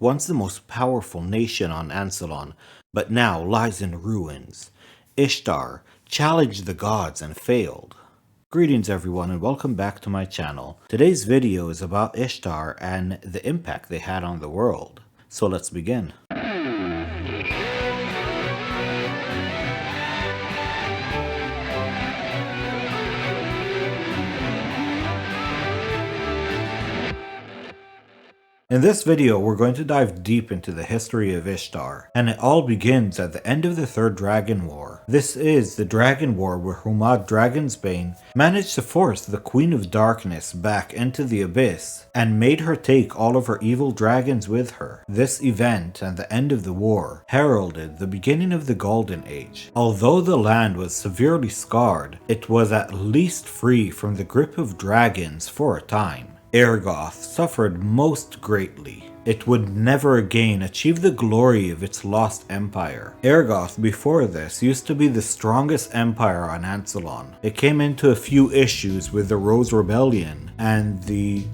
once the most powerful nation on Ansalon, but now lies in ruins. Ishtar challenged the gods and failed. Greetings everyone and welcome back to my channel. Today's video is about Ishtar and the impact they had on the world. So let's begin. In this video, we're going to dive deep into the history of Ishtar, and it all begins at the end of the Third Dragon War. This is the Dragon War where Humad Dragonsbane managed to force the Queen of Darkness back into the Abyss, and made her take all of her evil dragons with her. This event and the end of the war heralded the beginning of the Golden Age. Although the land was severely scarred, it was at least free from the grip of dragons for a time. Ergoth suffered most greatly. It would never again achieve the glory of its lost empire. Ergoth before this used to be the strongest empire on Ansalon. It came into a few issues with the Rose Rebellion and the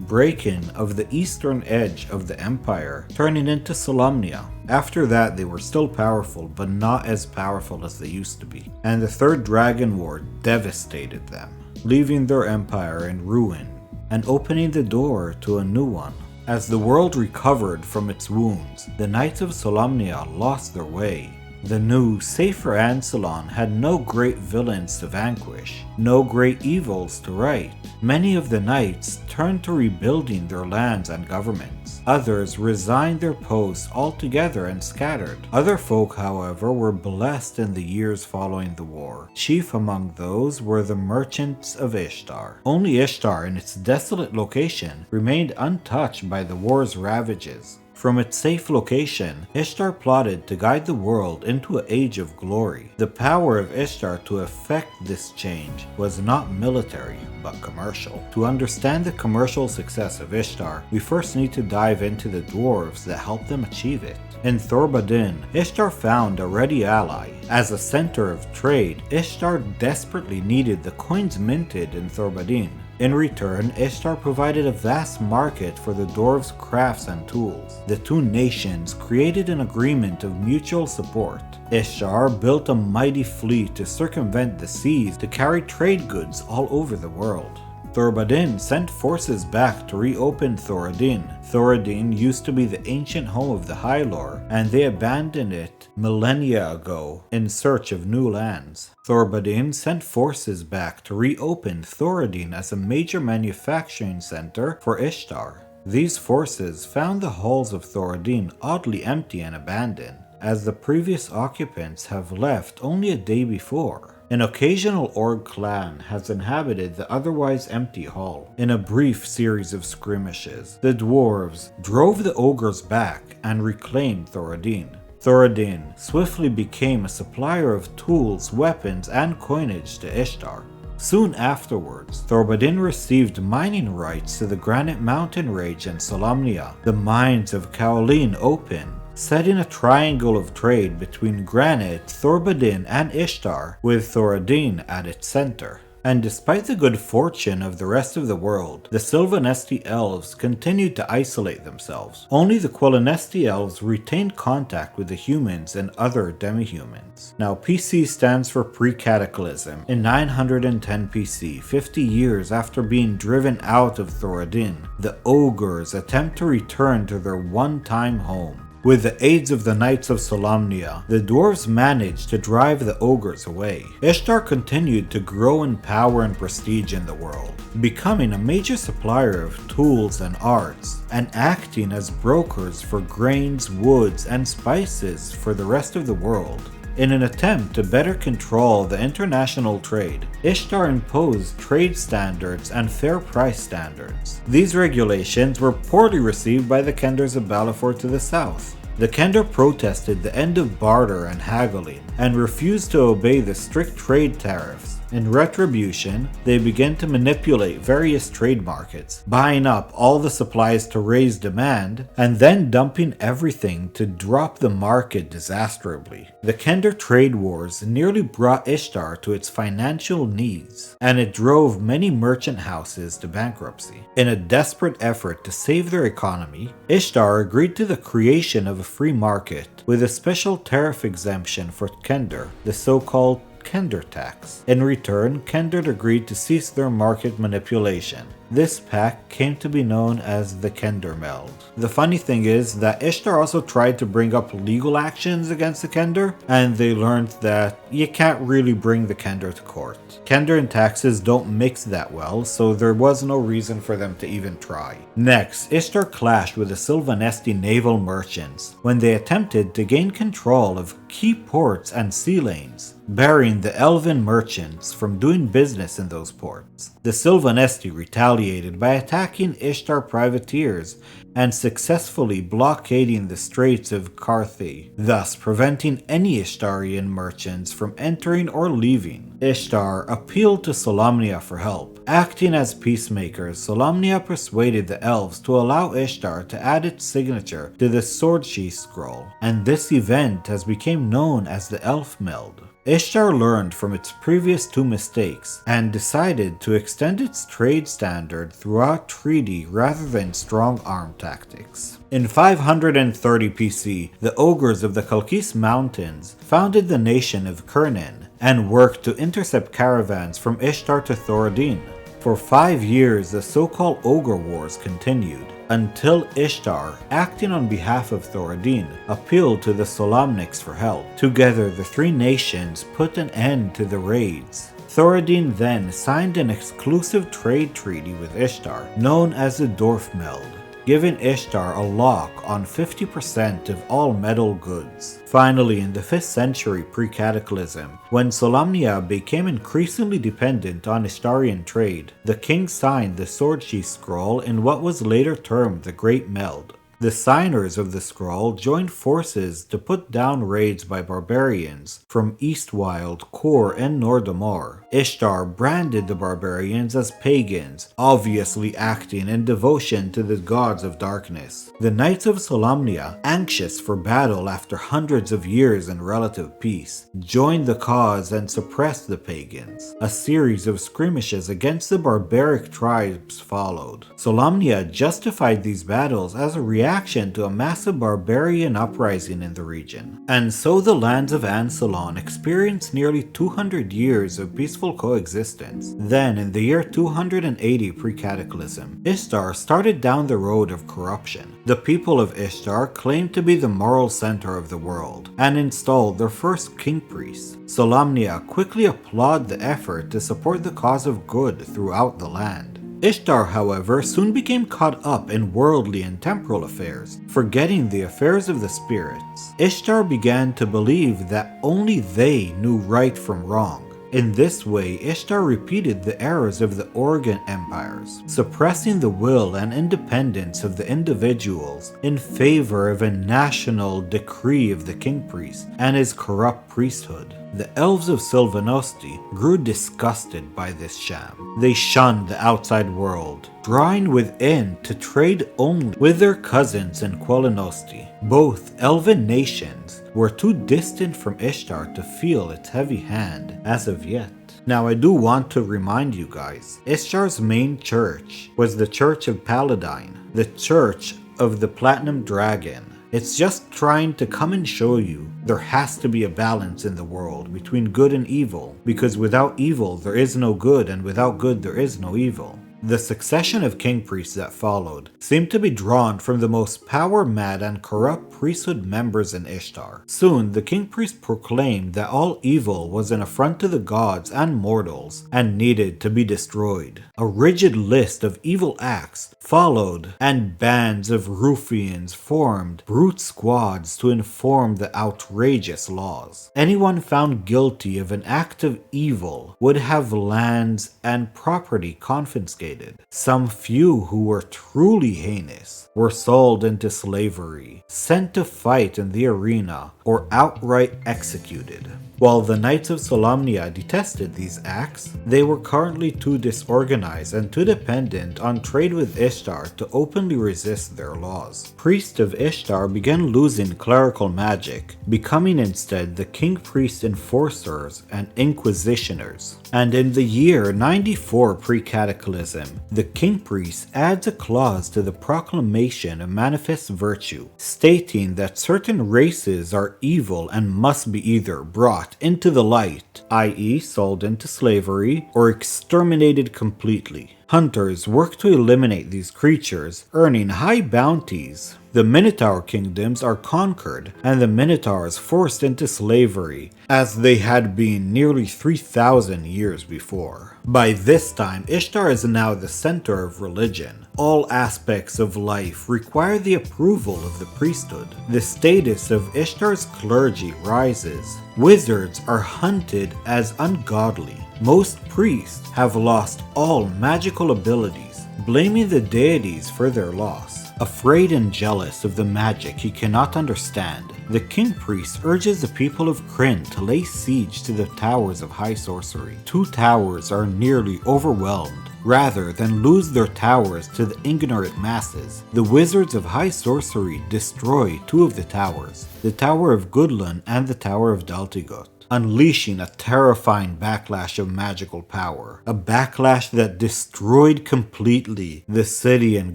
break-in of the eastern edge of the empire, turning into Solamnia. After that, they were still powerful, but not as powerful as they used to be. And the Third Dragon War devastated them, leaving their empire in ruin and opening the door to a new one. As the world recovered from its wounds, the Knights of Solamnia lost their way. The new, safer Ansalon had no great villains to vanquish, no great evils to right. Many of the knights turned to rebuilding their lands and governments. Others resigned their posts altogether and scattered. Other folk, however, were blessed in the years following the war. Chief among those were the merchants of Ishtar. Only Ishtar, in its desolate location, remained untouched by the war's ravages. From its safe location, Ishtar plotted to guide the world into an age of glory. The power of Ishtar to effect this change was not military, but commercial. To understand the commercial success of Ishtar, we first need to dive into the dwarves that helped them achieve it. In Thorbadin, Ishtar found a ready ally. As a center of trade, Ishtar desperately needed the coins minted in Thorbadin. In return, Ishtar provided a vast market for the dwarves' crafts and tools. The two nations created an agreement of mutual support. Ishtar built a mighty fleet to circumvent the seas to carry trade goods all over the world. Thorbadin sent forces back to reopen Thoradin. Thoradin used to be the ancient home of the High Lord, and they abandoned it millennia ago in search of new lands. Thorbadin sent forces back to reopen Thoradin as a major manufacturing center for Ishtar. These forces found the halls of Thoradin oddly empty and abandoned, as the previous occupants have left only a day before. An occasional Orc clan has inhabited the otherwise empty hall. In a brief series of skirmishes, the dwarves drove the ogres back and reclaimed Thoradin. Thoradin swiftly became a supplier of tools, weapons, and coinage to Ishtar. Soon afterwards, Thorbadin received mining rights to the Granite Mountain Range and Solamnia. The mines of Kaolin opened, setting a triangle of trade between Granite, Thorbadin, and Ishtar, with Thoradin at its center. And despite the good fortune of the rest of the world, the Sylvanesti elves continued to isolate themselves. Only the Quellenesti elves retained contact with the humans and other demi-humans. Now, PC stands for pre-Cataclysm. In 910 PC, 50 years after being driven out of Thoradin, the Ogres attempt to return to their one-time home. With the aids of the Knights of Solamnia, the dwarves managed to drive the ogres away. Ishtar continued to grow in power and prestige in the world, becoming a major supplier of tools and arts, and acting as brokers for grains, woods, and spices for the rest of the world. In an attempt to better control the international trade, Ishtar imposed trade standards and fair price standards. These regulations were poorly received by the Kenders of Balafur to the south. The Kender protested the end of barter and haggling, and refused to obey the strict trade tariffs. In retribution, they began to manipulate various trade markets, buying up all the supplies to raise demand, and then dumping everything to drop the market disastrously. The Kender trade wars nearly brought Istar to its financial knees, and it drove many merchant houses to bankruptcy. In a desperate effort to save their economy, Istar agreed to the creation of a free market with a special tariff exemption for Kender, the so-called Kender tax. In return, Kender agreed to cease their market manipulation. This pact came to be known as the Kender Meld. The funny thing is that Ishtar also tried to bring up legal actions against the Kender, and they learned that you can't really bring the Kender to court. Kender and taxes don't mix that well, so there was no reason for them to even try. Next, Ishtar clashed with the Sylvanesti naval merchants when they attempted to gain control of key ports and sea lanes, barring the Elven merchants from doing business in those ports. The Sylvanesti retaliated by attacking Ishtar privateers and successfully blockading the Straits of Carthay, thus preventing any Ishtarian merchants from entering or leaving. Ishtar appealed to Solamnia for help. Acting as peacemakers, Solamnia persuaded the elves to allow Ishtar to add its signature to the Sword Sheath Scroll, and this event has become known as the Elf Meld. Ishtar learned from its previous two mistakes and decided to extend its trade standard throughout treaty rather than strong arm tactics. In 530 PC, the Ogres of the Kalkis Mountains founded the nation of Krynn and worked to intercept caravans from Ishtar to Thoradin. For 5 years, the so-called Ogre Wars continued, until Ishtar, acting on behalf of Thoradin, appealed to the Solamniks for help. Together, the three nations put an end to the raids. Thoradin then signed an exclusive trade treaty with Ishtar, known as the Dwarf Meld, giving Ishtar a lock on 50% of all metal goods. Finally, in the 5th century pre-Cataclysm, when Solamnia became increasingly dependent on Ishtarian trade, the king signed the Sword Sheath Scroll in what was later termed the Great Meld. The signers of the scroll joined forces to put down raids by barbarians from Eastwild, Kor, and Nordamar. Ishtar branded the barbarians as pagans, obviously acting in devotion to the gods of darkness. The Knights of Solamnia, anxious for battle after hundreds of years in relative peace, joined the cause and suppressed the pagans. A series of skirmishes against the barbaric tribes followed. Solamnia justified these battles as a reaction to a massive barbarian uprising in the region. And so the lands of Ansalon experienced nearly 200 years of peaceful coexistence. Then, in the year 280 pre-Cataclysm, Istar started down the road of corruption. The people of Ishtar claimed to be the moral center of the world, and installed their first Kingpriest. Solamnia quickly applauded the effort to support the cause of good throughout the land. Ishtar, however, soon became caught up in worldly and temporal affairs, forgetting the affairs of the spirits. Ishtar began to believe that only they knew right from wrong. In this way, Ishtar repeated the errors of the Organ empires, suppressing the will and independence of the individuals in favor of a national decree of the Kingpriest and his corrupt priesthood. The elves of Sylvanosti grew disgusted by this sham. They shunned the outside world, drawing within to trade only with their cousins in Qualinosti. Both elven nations were too distant from Ishtar to feel its heavy hand as of yet. Now, I do want to remind you guys, Ishtar's main church was the Church of Paladine, the Church of the Platinum Dragon. It's just trying to come and show you there has to be a balance in the world between good and evil, because without evil there is no good, and without good there is no evil. The succession of Kingpriests that followed seemed to be drawn from the most power-mad and corrupt priesthood members in Ishtar. Soon, the Kingpriest proclaimed that all evil was an affront to the gods and mortals and needed to be destroyed. A rigid list of evil acts followed, and bands of ruffians formed brute squads to enforce the outrageous laws. Anyone found guilty of an act of evil would have lands and property confiscated. Some few who were truly heinous were sold into slavery, sent to fight in the arena, or outright executed. While the Knights of Solamnia detested these acts, they were currently too disorganized and too dependent on trade with Ishtar to openly resist their laws. Priests of Ishtar began losing clerical magic, becoming instead the Kingpriest enforcers and inquisitioners. And in the year 94 pre-Cataclysm, the Kingpriest adds a clause to the proclamation of manifest virtue, stating that certain races are evil and must be either brought into the light, i.e. sold into slavery, or exterminated completely. Hunters work to eliminate these creatures, earning high bounties. The Minotaur kingdoms are conquered, and the Minotaurs forced into slavery, as they had been nearly 3,000 years before. By this time, Ishtar is now the center of religion. All aspects of life require the approval of the priesthood. The status of Ishtar's clergy rises. Wizards are hunted as ungodly. Most priests have lost all magical abilities, blaming the deities for their loss. Afraid and jealous of the magic he cannot understand, the Kingpriest urges the people of Krynn to lay siege to the towers of high sorcery. 2 towers are nearly overwhelmed. Rather than lose their towers to the ignorant masses, the wizards of high sorcery destroy 2 of the towers, the Tower of Goodlun and the Tower of Daltigot, unleashing a terrifying backlash of magical power. A backlash that destroyed completely the city in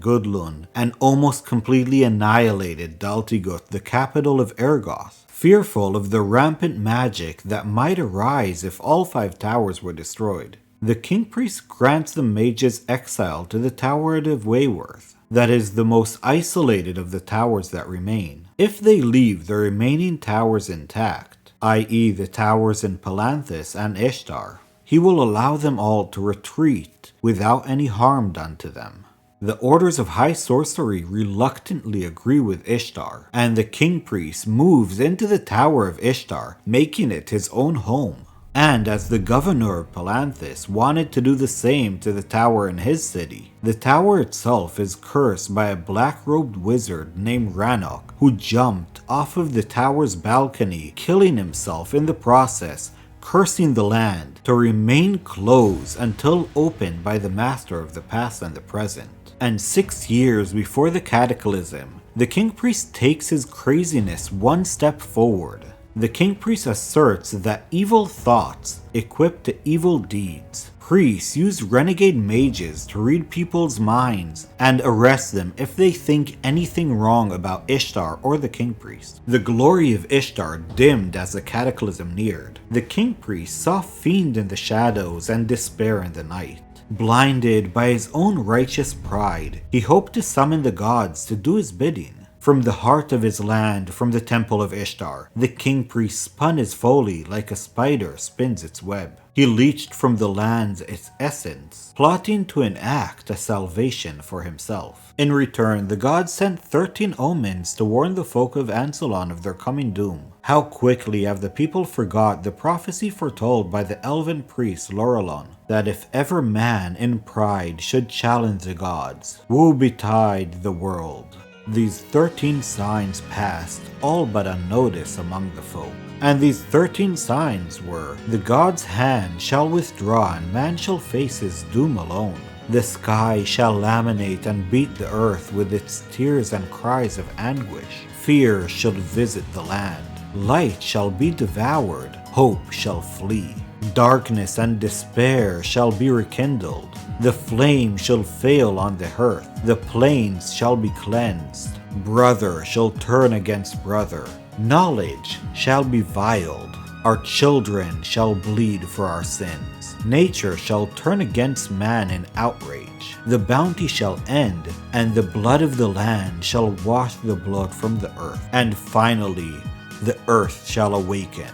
Goodlun and almost completely annihilated Daltigot, the capital of Ergoth. Fearful of the rampant magic that might arise if all 5 towers were destroyed, the Kingpriest grants the mages exile to the Tower of Wayworth, that is the most isolated of the towers that remain. If they leave the remaining towers intact, i.e. the towers in Palanthas and Ishtar, he will allow them all to retreat without any harm done to them. The orders of high sorcery reluctantly agree with Ishtar, and the Kingpriest moves into the Tower of Ishtar, making it his own home. And as the governor of Palanthas wanted to do the same to the tower in his city, the tower itself is cursed by a black-robed wizard named Rannoch, who jumped off of the tower's balcony, killing himself in the process, cursing the land to remain closed until opened by the master of the past and the present. And 6 years before the Cataclysm, the Kingpriest takes his craziness one step forward. The Kingpriest asserts that evil thoughts equip to evil deeds. Priests use renegade mages to read people's minds and arrest them if they think anything wrong about Ishtar or the Kingpriest. The glory of Ishtar dimmed as the Cataclysm neared. The Kingpriest saw fiend in the shadows and despair in the night. Blinded by his own righteous pride, he hoped to summon the gods to do his bidding. From the heart of his land, from the temple of Ishtar, the Kingpriest spun his folly like a spider spins its web. He leached from the land its essence, plotting to enact a salvation for himself. In return, the gods sent 13 omens to warn the folk of Ansalon of their coming doom. How quickly have the people forgot the prophecy foretold by the elven priest Lorelon, that if ever man in pride should challenge the gods, woe betide the world. These 13 signs passed, all but unnoticed among the folk. And these 13 signs were: the god's hand shall withdraw, and man shall face his doom alone. The sky shall laminate and beat the earth with its tears and cries of anguish. Fear shall visit the land. Light shall be devoured. Hope shall flee. Darkness and despair shall be rekindled. The flame shall fail on the hearth. The plains shall be cleansed. Brother shall turn against brother. Knowledge shall be violed. Our children shall bleed for our sins. Nature shall turn against man in outrage. The bounty shall end, and the blood of the land shall wash the blood from the earth. And finally, the earth shall awaken.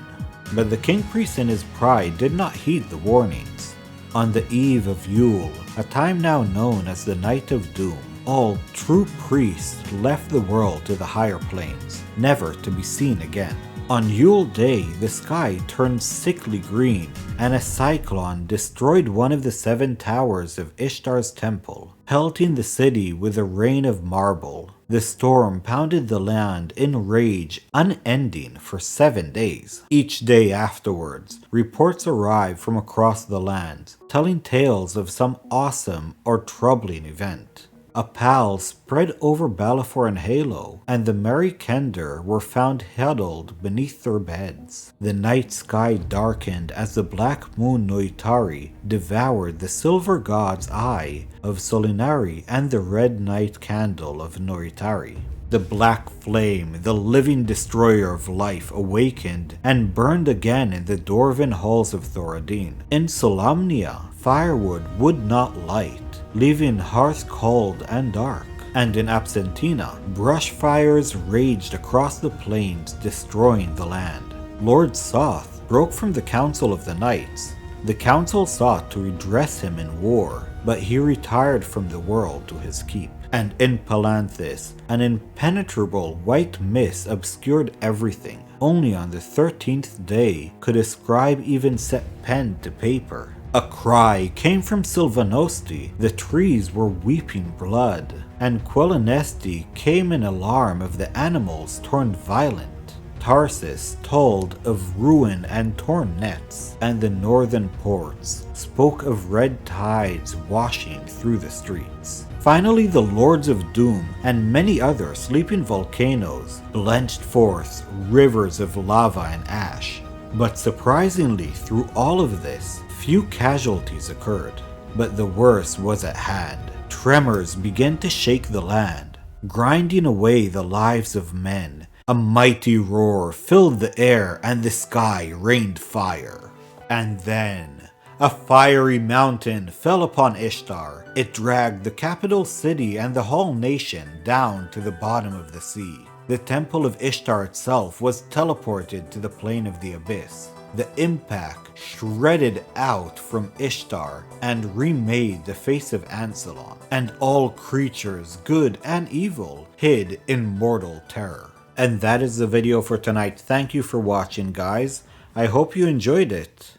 But the Kingpriest in his pride did not heed the warnings. On the eve of Yule, a time now known as the Night of Doom, all true priests left the world to the higher planes, never to be seen again. On Yule Day, the sky turned sickly green, and a cyclone destroyed one of the 7 towers of Ishtar's temple, pelting the city with a rain of marble. The storm pounded the land in rage unending for 7 days. Each day afterwards, reports arrived from across the land, telling tales of some awesome or troubling event. A pall spread over Balfour and Halo, and the merry Kender were found huddled beneath their beds. The night sky darkened as the black moon Noitari devoured the silver god's eye of Solinari and the red night candle of Noitari. The black flame, the living destroyer of life, awakened and burned again in the Dwarven halls of Thoradin. In Solamnia, firewood would not light, leaving hearths cold and dark. And in Absentina, brush fires raged across the plains, destroying the land. Lord Soth broke from the Council of the Knights. The Council sought to redress him in war, but he retired from the world to his keep. And in Palanthis, an impenetrable white mist obscured everything. Only on the 13th day could a scribe even set pen to paper. A cry came from Sylvanosti. The trees were weeping blood, and Quellinesti came in alarm of the animals torn violent. Tarsus told of ruin and torn nets, and the northern ports spoke of red tides washing through the streets. Finally, the Lords of Doom and many other sleeping volcanoes blenched forth rivers of lava and ash. But surprisingly, through all of this, few casualties occurred. But the worst was at hand. Tremors began to shake the land, grinding away the lives of men. A mighty roar filled the air, and the sky rained fire. And then, a fiery mountain fell upon Ishtar. It dragged the capital city and the whole nation down to the bottom of the sea. The temple of Ishtar itself was teleported to the plane of the abyss. The impact shredded out from Ishtar and remade the face of Ansalon, and all creatures, good and evil, hid in mortal terror. And that is the video for tonight. Thank you for watching, guys. I hope you enjoyed it.